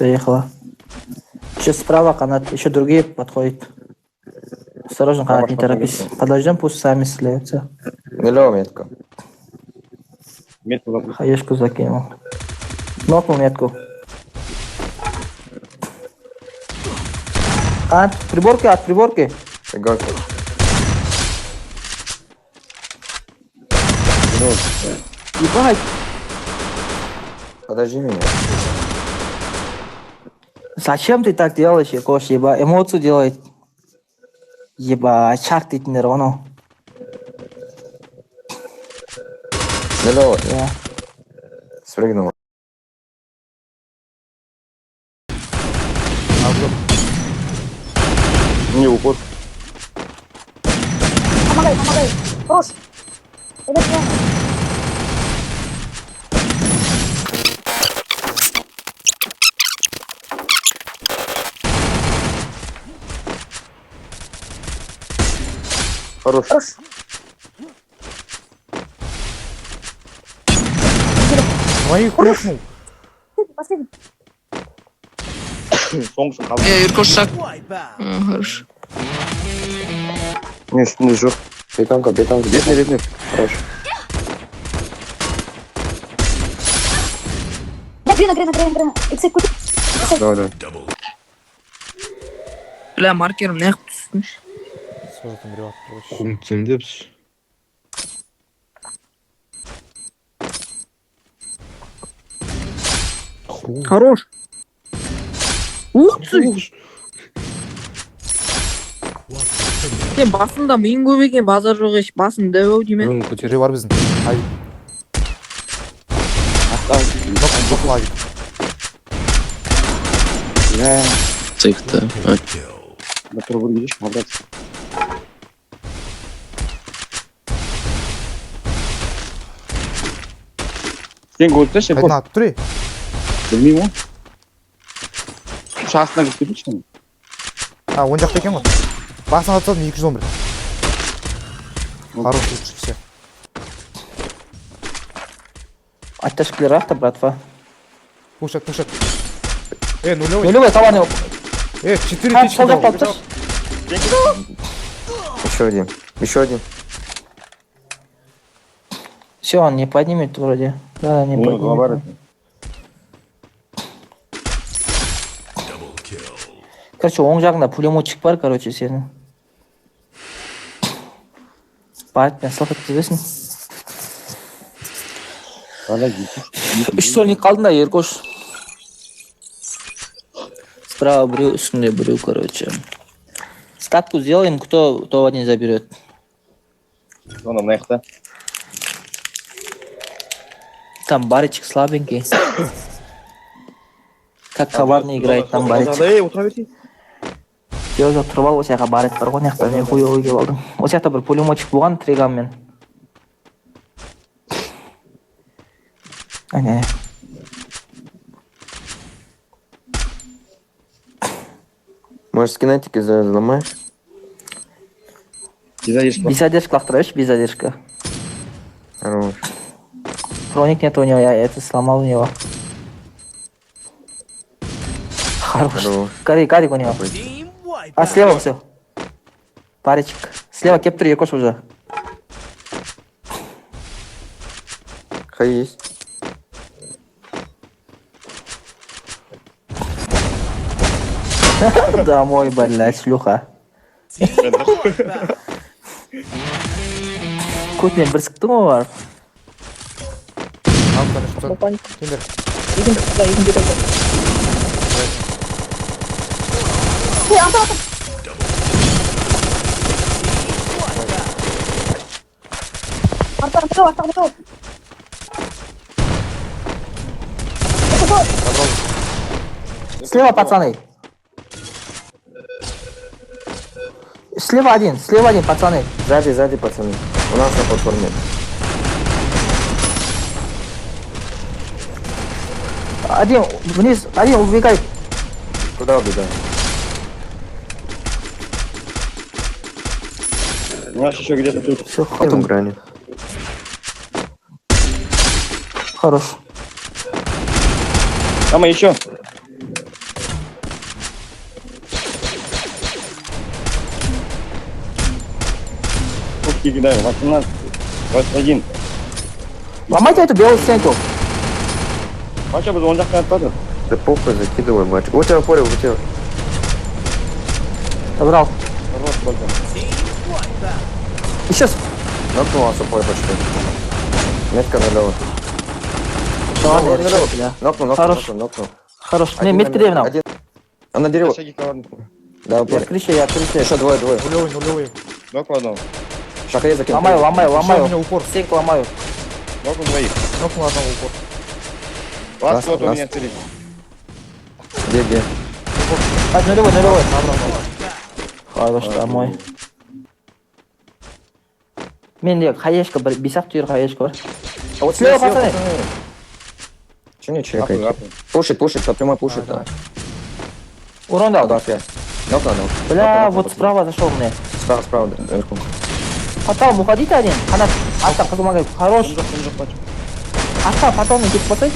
Все, ехала. Еще справа канат, еще другие подходят. Осторожно, канат, не торопись. Подождем, пусть сами стреляются. Нулевая метка. Метку забыл. Хаешку закинул. Нокнул метку. От приборки, от приборки. Пригорки. Ебать. Подожди меня. Зачем ты так делаешь, Якош, еба? Эмоцию делает. Еба, чак дейтіндер оны. Нулевая. Я. Спрыгнула. Не упор. Помогай, помогай. Хорош. Это прям. Хорош. Хорош. Моих хлопнул. Последний. Соңғысын қалды. Еркош шаг. Хорошо. Не, үстінде жоқ. Бетонка, бетонка. Бетіне, бетіне. Хорош. Грена. Иксек көтіп. Давай, давай. Бля, маркерім неғып түстім. Что там реват, короче. Құм түсемдепсіз. Хорош. Ух ты! Сен басында миың көп екен, базар жоқ еш. Басың дәу ау дейме. Көтере бар біздің. Ай, жоқ лаги. Я Цих-то. на пробур видишь, обратно. Сен көрсеші, Қайдан атып тұр, білмеймін ғой. Шахтына кіріп кетейінші. А, он жақта екен ғой. Басын атсадым 211. Хороший лучше все. Оттяжкілер авто, братва. Пушат. Нулевой. Нулевой, товарный. 4 Хан, тысячи сол дал. жақта алып Еще один. Еще один. Все, он не поднимет вроде. Да, не поднимет. Короче, оң жағында пулеметчик бар, короче, сенің. Барытпен сылқ еткізесің. Үш сольник қалдың да, Еркош. Справа біреу, үстінде біреу, короче. Ставку сделаем, кто того не заберет. Оны мына жақта. Там барычек слабенький. Как коварный играет там барычек. Отыра берсей. Жоқ, тұрып ал, осы жаққа барет бар ғой, мына не хуёвый келіп алдың. Осы жақта бір пулеметчик болған тригаммен. Әне. Может, с кинетики заломаешь? Задержка. Без задержки лақтырайыншы, без задержка. Хорош. Хроник нет у него, я это сломал у него. Хорош. Хорош. Карик у него. А слева все. Паричек. Слева кептер Якош уже. Хай есть. Домой, блядь, шлюха. Көтінен бір сықты ма бар? Тендер. Артар. Слева, пацаны. Слева один, пацаны. Сзади, пацаны. У нас на платформе. Один вниз, один убегает. Куда убегаем? У нас еще где-то тут. Все, В этом грани. Хорош. Там еще. Идите кидай. 18. 21. Ломайте эту белую стенку. Вообще біз оң жақтан атпады. Да похуй, закидывай, мальчик. У тебя поле, у тебя. Забрал. Хорош только. Еще Нокнулся поле почти. Метка налево. ладно, я решил, бля. Нокнул. Хорош. Не, метки дай нам. Один. Он на дерево. Шаги коварный. Да, Я поле. крыша. Еще двое. Нулевый. Нокнул одного. Шахрей закинул. Ломаю. Еще у меня упор. Стенку ломаю. Нокнул двоих. Нокнул одного упор. Ласт вот у ласт. меня целик. Где? А, нулевой. Хорош, домой. Менде хаешка бір бесақ түйір хаешка бар. А вот Слева, пацаны. Че не Апы, чекаете? апы. Пушит, по прямой пушит, да. Урон дал. Да, связь. Нокнул. Бля, вот справа зашел мне. Справа, да, наверху. Потом уходите один. Канат. Атта, қызыл Хорош. Кім жоқ бачу. Атта, потом кетіп басай.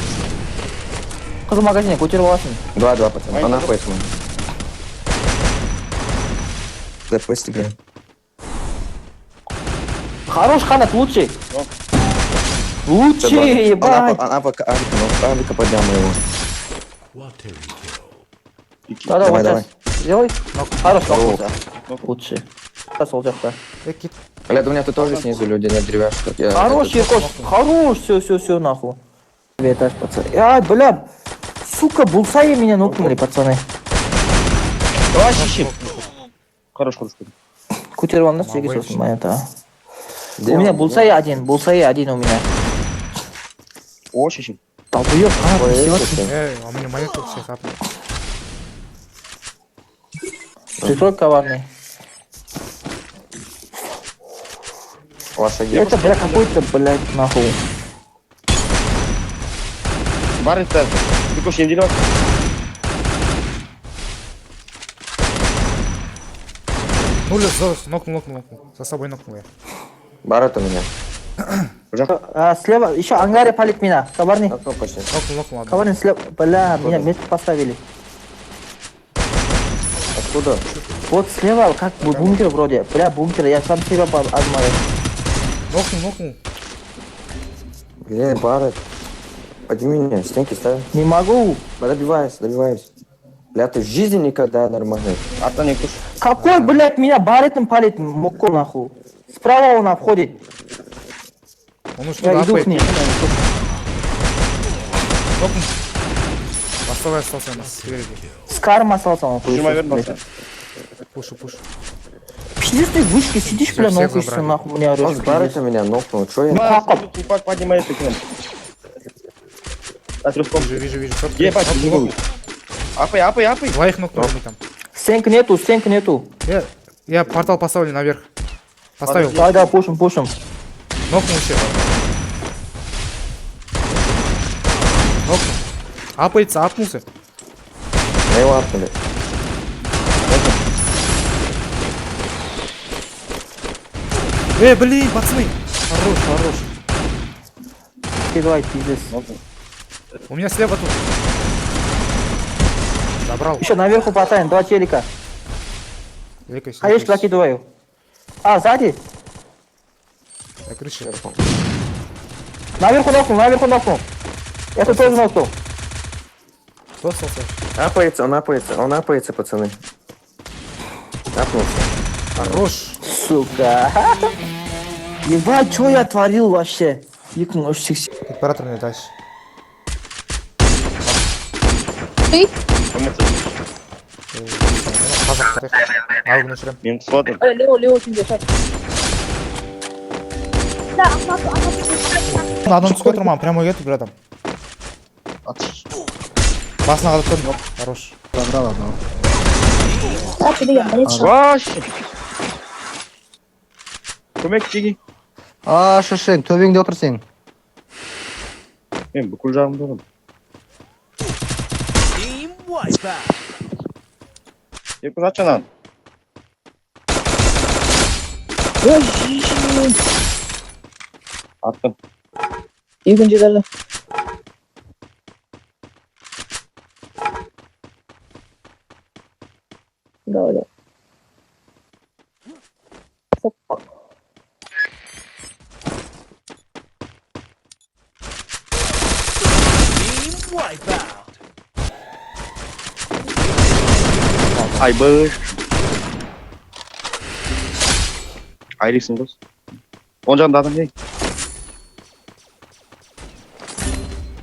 Қызыл магазинне көтеріп аласың. 2-2, пацан. Ай, Он ну, находится. Да, постигай. Хорош, Канат, лучший. Ну. Лучший, ебать. Авика поднял его. Да, вот Давай. сейчас. Сделай. Хорош, О. нокнулся. Лучший. Сол жақта. Кит. Блядь, у меня тут тоже снизу люди на деревяшках. Хорош, Еркош. Хорош, все, нахуй. Этаж, пацаны. Ай, бля. Сука, булсай меня нокнули, пацаны. Давай, щищи. Хорош. Көтеріп алыңдар, сегіз сосын монета. Где У меня он? булсай один у меня. О, щищи. Долбоёб, Канат, не сделать. А у меня монетка всех апнул. Ты только коварный. Ваша Это, бля, какой-то, блядь, нахуй. Бар это. Ты кош емделіп атыр. Нокнул. За собой нокнул я. Барет у меня. Слева, еще ангаре палит меня. Коварный. Нокнул почти. Нокнул одного. Коварный слева. Бля, меня метку поставили. Откуда? Вот слева, как бункер вроде. Бля, бункер, я сам себя отмою. Нокнул. Где Барет? Подними меня, стенки ставь. Не могу. Добиваюсь. Бля, ты в жизни никогда нормально. Аттан не кош. Какой, блядь, меня баритом палит, мокко нахуй. Справа он обходит. Он уж Я туда иду к апает. ним. Нокнул. Остался у нас спереди. С карм остался он. Жима вернулся. Пушу. Пиздец, ты в вышке сидишь, Всё, бля, всех нокаешься, забрали. нахуй, меня Он орёшь. с Барета меня нокнул. Что я? Упак поднимает экран. Отрывком. Вижу. Ебать, не могу. Апай. Двоих нокнул они там. Стенка нету. Я портал поставлю наверх. Поставил. Да, пушим. Нокнул еще. Нокнул. Апнулся. Мы его апнули. Блин, пацаны. Хорош. Давай, пиздец. У меня слева тут. Забрал. Еще наверху потаем, 2 челика. Великая Хаешки закидываю. А, сзади? На крыше. Наверху нокнул. Это тоже нокнул. Кто остался? Он апается, пацаны. Апнулся. Хорош. Сука. Ебать, что я творил вообще? Икнул, очень секси. Императорный дальше. Қазақ. Алгын өшірем. Мен түсіп Лео кімде шат. Да, автомат. Адам түсіп отыр маған прямой кетіп бір адам. Басына қалып көрдім. Хорош. Так, иди, я, блядь, что? Вообще. Көмек жеги. Шашең, төбеңде отыр сен. Мен бүкіл жағымда тұрмын. Еркін ач ананы. Аттым. Екінші дәлі. Давай. Айбы. Айрисың дос. Он жағында адам ей.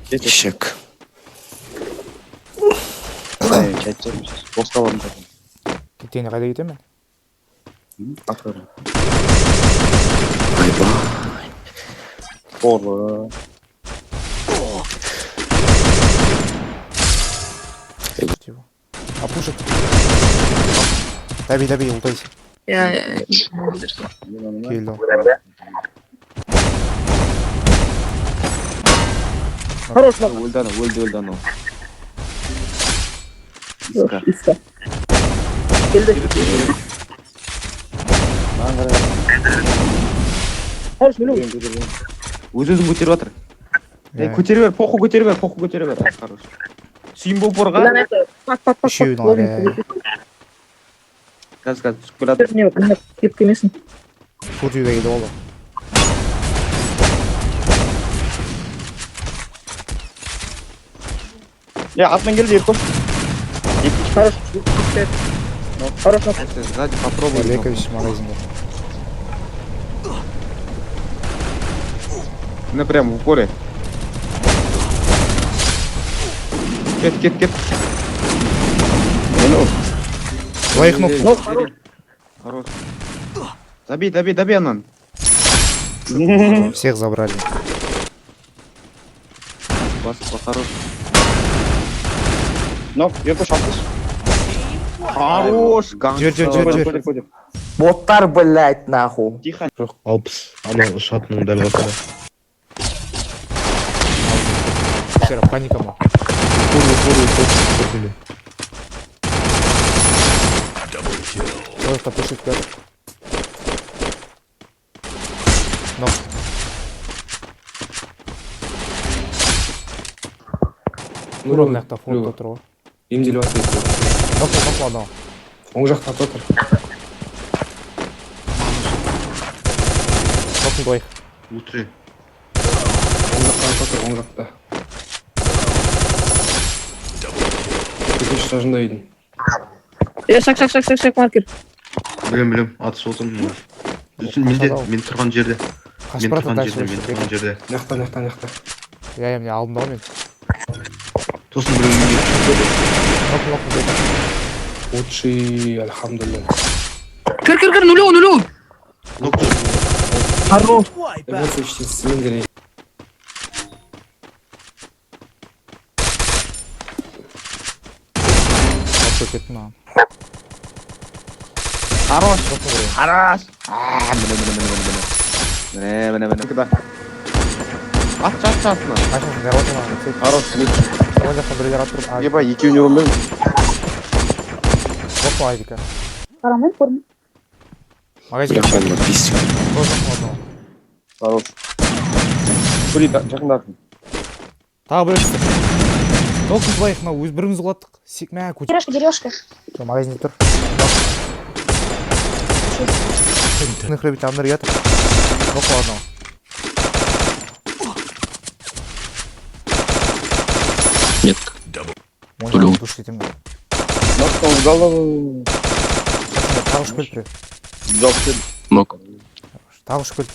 Кет. Ишек. Чайт жүрміз. Босқа бардым. Кеткенде қайда кетемін? Ақыры. Айбай. Торлы. Типа. А пушек? Дави, ултайся. Я. Келді. Хорош бар. Өлді анау. Иска. Келді. Хорош мөлу. Өз-өзін көтеріп жатыр. Көтере бер, похуй көтере бер. Хорош. Сүйін болып ұрға. Пак. Үшеуін алады. Қазір түсіп келатыр. Не, кеп кемесін. Фуржида келді олы. Атынан келді еркін. Хорош. Хорош. Сзади попробуй. Олегович магазинде. Ну прям в упоре. Кет. Лайкнул. Хорош. Добей, Анан. Всех забрали. Хорош. Ну, еркін шаптыз. Хорош. Жүр. Боттар, блядь, нахуй. Тихо. Жоқ, 60. Анау ұшатының дәл басында. Серый, паника ма. Көрділі. Сойыққа пушек бер. Но. Фурон маяқта, фурон тұр ғой. Емделіп жатыр. Нокла анау. Оң жақта тұр. Нокла двоих. Утре. Оң жақта. Екінші этажында едім. Шак маркер. Білем, атыс отырмын. Мен тұрған жерде. Мен тұрған жерде. Нақта. Я мне алдым да мен. Тосын білем. Нокла. Лучший, альхамдулилля. Кір, нулю. Хорош. Эмоция ештеңесі мен керек. Нокла кеттім аған. Хорош. Міне. Куда? Ат. Қайшын гаротын аған. Хорош. Оң жақтан біреулер атырып. Ебай, екеуіне ұрмын. Нокла айдика. Қарамай көрмей. Магазин. Хорош. Күри, жақындардың. Тағы бір өшті. Нокла двоих, мына өз біріміз құлаттық. Мә көтер. Дережка. Магазинде тұр. Нахребить, амнар ятыр. Нокла одного. Нет. Можно душить им. Нокта в голову. Тағы шкөл пре. Жоқ, Нок. Тағы шкөл.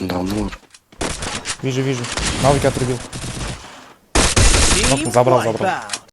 Давно уже. Вижу. Навык отрубил. Нокла забрал.